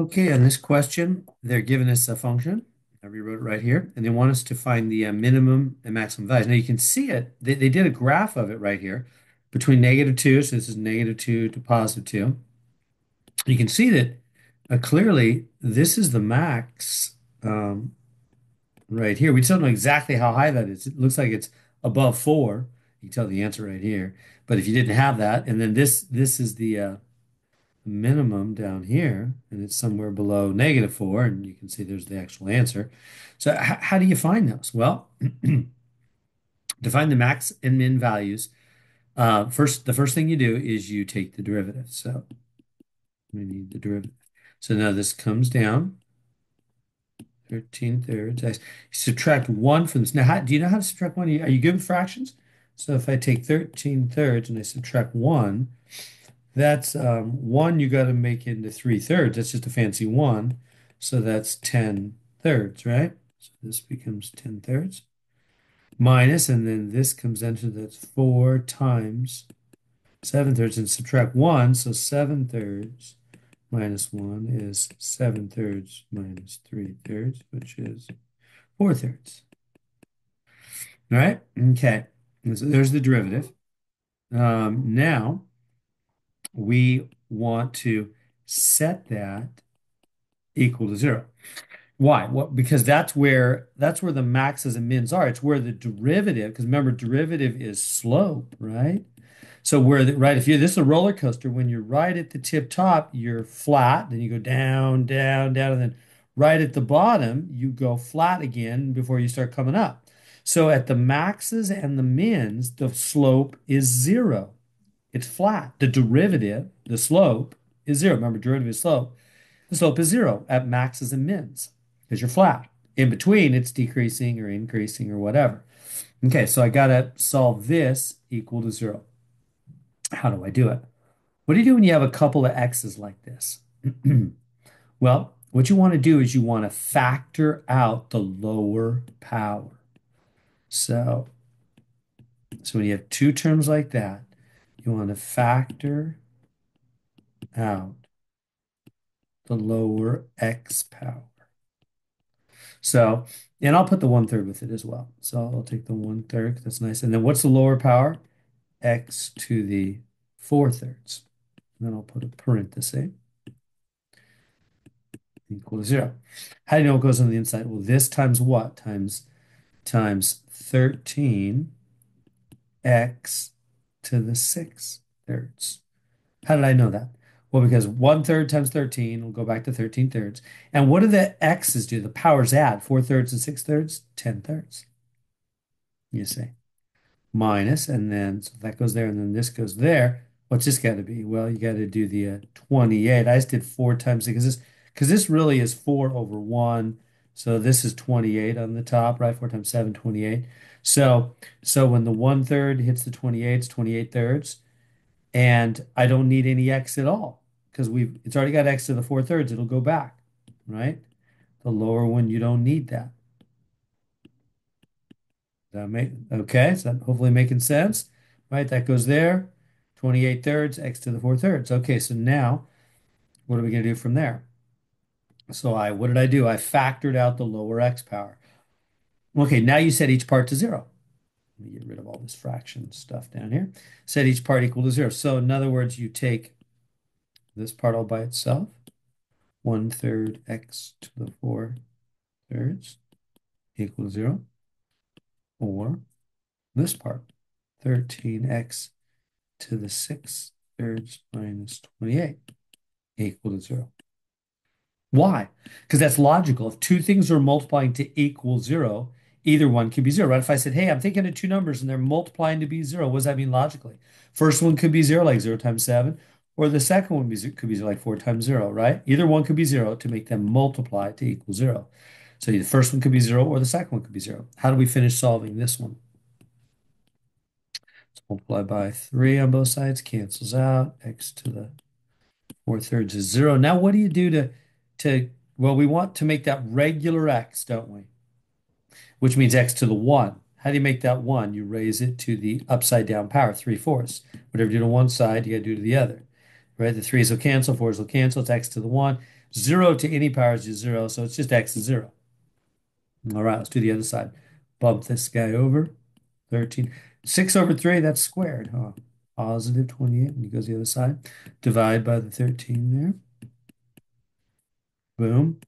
Okay, on this question, they're giving us a function. I rewrote it right here, and they want us to find the minimum and maximum values. Now you can see it. They did a graph of it right here between -2, so this is -2 to +2. You can see that clearly this is the max right here. We still don't know exactly how high that is. It looks like it's above 4. You can tell the answer right here. But if you didn't have that, and then this is the minimum down here, and it's somewhere below -4, and you can see there's the actual answer. So how do you find those? Well, to find the max and min values, the first thing you do is you take the derivative. So we need the derivative. So now this comes down 13 thirds. I subtract 1 from this. Now, do you know how to subtract 1? Are you good with fractions? So if I take 13 thirds and I subtract 1, that's 1 you got to make into 3/3. That's just a fancy 1. So that's 10 thirds, right? So this becomes 10 thirds. Minus, and then this comes into that's 4 times 7 thirds and subtract 1. So 7 thirds minus 1 is 7 thirds minus 3 thirds, which is 4 thirds. All right. Okay. And so there's the derivative. Now we want to set that equal to 0. Why? Well, because that's where the maxes and mins are. It's where the derivative, because remember, derivative is slope, right? So right, if you this is a roller coaster, when you're right at the tip top, you're flat, then you go down, down, down, and then right at the bottom, you go flat again before you start coming up. So at the maxes and the mins, the slope is 0. It's flat. The derivative, the slope, is 0. Remember, derivative is slope. The slope is 0 at maxes and mins because you're flat. In between, it's decreasing or increasing or whatever. Okay, so I got to solve this equal to 0. How do I do it? What do you do when you have a couple of x's like this? Well, what you want to do is you want to factor out the lower power. So, so when you have two terms like that, you want to factor out the lower x power. So, and I'll put the 1/3 with it as well. So I'll take the 1/3. That's nice. And then what's the lower power? X to the 4/3. And then I'll put a parenthesis equal to 0. How do you know what goes on the inside? Well, this times what? Times 13x to the 6/3. How did I know that? Well, because 1/3 times 13 will go back to 13 thirds. And what do the x's do? The powers add 4/3 and 6/3, 10 thirds. You see, minus, and then so that goes there, and then this goes there. What's this got to be? Well, you got to do the 28. I just did 4 times because this really is 4 over 1. So this is 28 on the top, right? 4 times 7, 28. So when the 1/3 hits the 28, it's 28 thirds. And I don't need any x at all because it's already got x to the 4/3. It'll go back, right? The lower one, you don't need that. That make okay? So that hopefully making sense, right? That goes there. 28 thirds, x to the 4/3. Okay, so now what are we going to do from there? So what did I do? I factored out the lower x power. Okay, now you set each part to 0. Let me get rid of all this fraction stuff down here. Set each part equal to 0. So in other words, you take this part all by itself, 1/3 x to the 4/3 equal to 0, or this part, 13x to the 6/3 minus 28 equal to 0. Why? Because that's logical. If two things are multiplying to equal 0, either one could be 0, right? If I said, hey, I'm thinking of two numbers and they're multiplying to be 0, what does that mean logically? First one could be 0, like 0 times 7, or the second one could be 0, like 4 times 0, right? Either one could be 0 to make them multiply to equal 0. So the first one could be 0 or the second one could be 0. How do we finish solving this one? Let's multiply by 3 on both sides, cancels out. X to the 4/3 is 0. Now what do you do well, we want to make that regular x, don't we? Which means x to the 1. How do you make that 1? You raise it to the upside down power, 3/4. Whatever you do to one side, you got to do to the other. right? The threes will cancel, fours will cancel. It's x to the 1. 0 to any power is just 0, so it's just x is 0. All right, let's do the other side. Bump this guy over. 13. 6 over 3, that's squared, huh? Positive 28 when you go to the other side. Divide by the 13 there. Boom.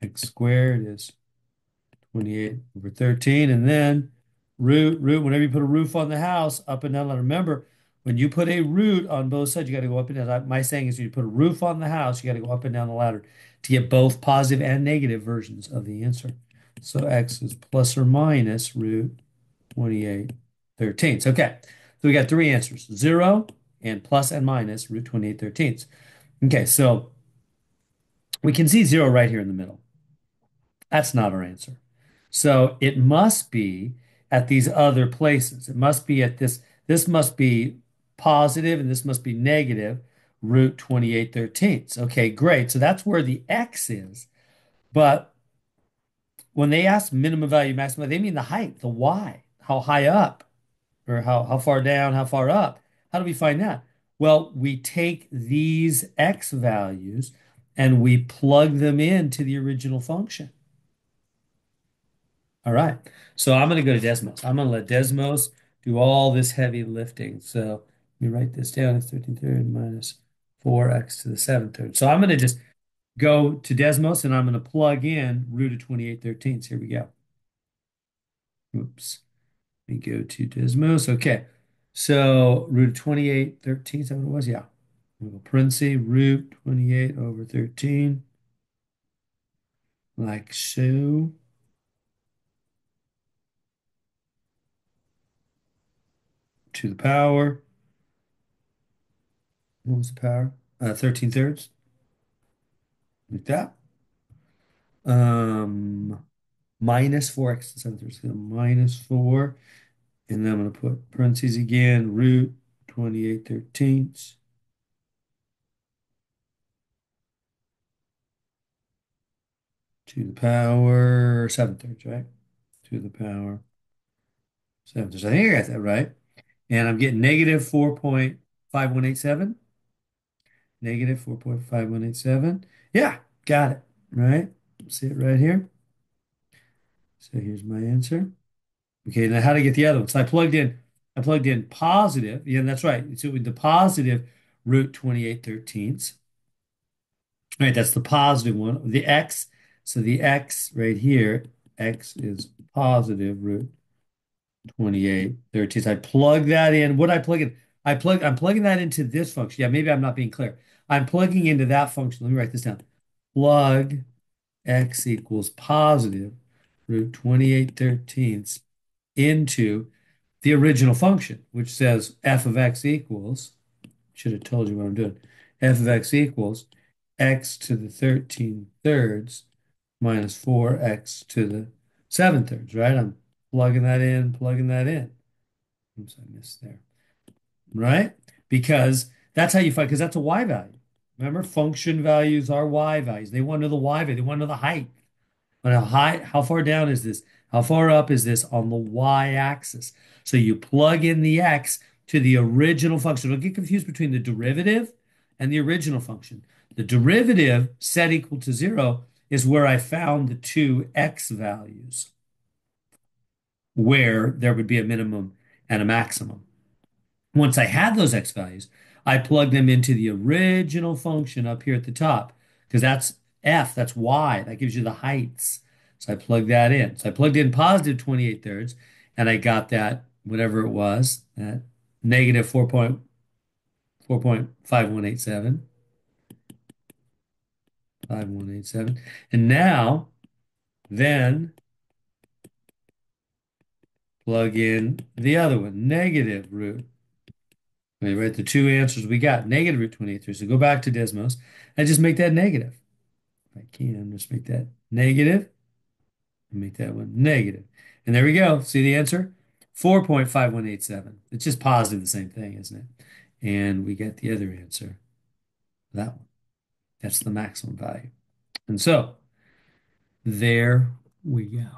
X squared is 28 over 13. And then root, whenever you put a roof on the house, up and down. Remember, when you put a root on both sides, you got to go up and down. My saying is when you put a roof on the house, you got to go up and down the ladder to get both positive and negative versions of the answer. So x is plus or minus root 28 thirteenths. Okay, so we got three answers, 0 and plus and minus root 28 thirteenths. Okay, so we can see 0 right here in the middle. That's not our answer. So it must be at these other places. It must be at this must be positive and this must be negative root 28 thirteenths. Okay, great. So that's where the x is. But when they ask minimum value, maximum, they mean the height, the y, how high up or how far down, how far up. How do we find that? Well, we take these x values and we plug them into the original function. All right. So I'm going to go to Desmos. I'm going to let Desmos do all this heavy lifting. So let me write this down. It's 13 thirds minus 4x to the 7 thirds. So I'm going to just go to Desmos and I'm going to plug in root of 28 thirteenths. Here we go. Oops. Let me go to Desmos. Okay. So root of 28 thirteenths, is that what it was? Yeah. Little parenthesis, root 28 over 13, like so, to the power. What was the power? 13 thirds, like that. Um, Minus 4x to the 7 thirds. So minus 4. And then I'm going to put parentheses again, root 28 thirteenths to the power 7 thirds, right? To the power 7 thirds. I think I got that right. And I'm getting negative 4.5187. Negative 4.5187. Yeah, got it. Right? See it right here. So here's my answer. Okay, now how to get the other one? So I plugged in positive. Yeah, that's right. So with the positive root 28 thirteenths. Right, that's the positive one. The x, so the x right here, x is positive root 28 thirteenths. I plug that in. What I plug in? I'm plugging that into this function. Yeah, maybe I'm not being clear. I'm plugging into that function. Let me write this down. Plug x equals positive root 28 thirteenths into the original function, which says f of x equals, should have told you what I'm doing, f of x equals x to the 13 thirds minus 4x to the 7 thirds, right? I'm plugging that in, plugging that in. Oops, I missed there, right? Because that's how you find, because that's a y value. Remember, function values are y values. They want to know the y value. They want to know the height. But how far down is this? How far up is this on the y-axis? So you plug in the x to the original function. Don't get confused between the derivative and the original function. The derivative set equal to 0 is where I found the two x values, where there would be a minimum and a maximum. Once I had those x values, I plugged them into the original function up here at the top because that's f, that's y, that gives you the heights. So I plugged that in. So I plugged in positive 28 thirds and I got that, whatever it was, that negative 4.5187, 5187. And now, then plug in the other one, negative root. Okay, right, the two answers we got, negative root 28 thirds. So go back to Desmos and just make that negative. If I can, just make that negative and make that one negative. And there we go. See the answer? 4.5187. It's just positive, the same thing, isn't it? And we get the other answer, that one. That's the maximum value. And so there we go.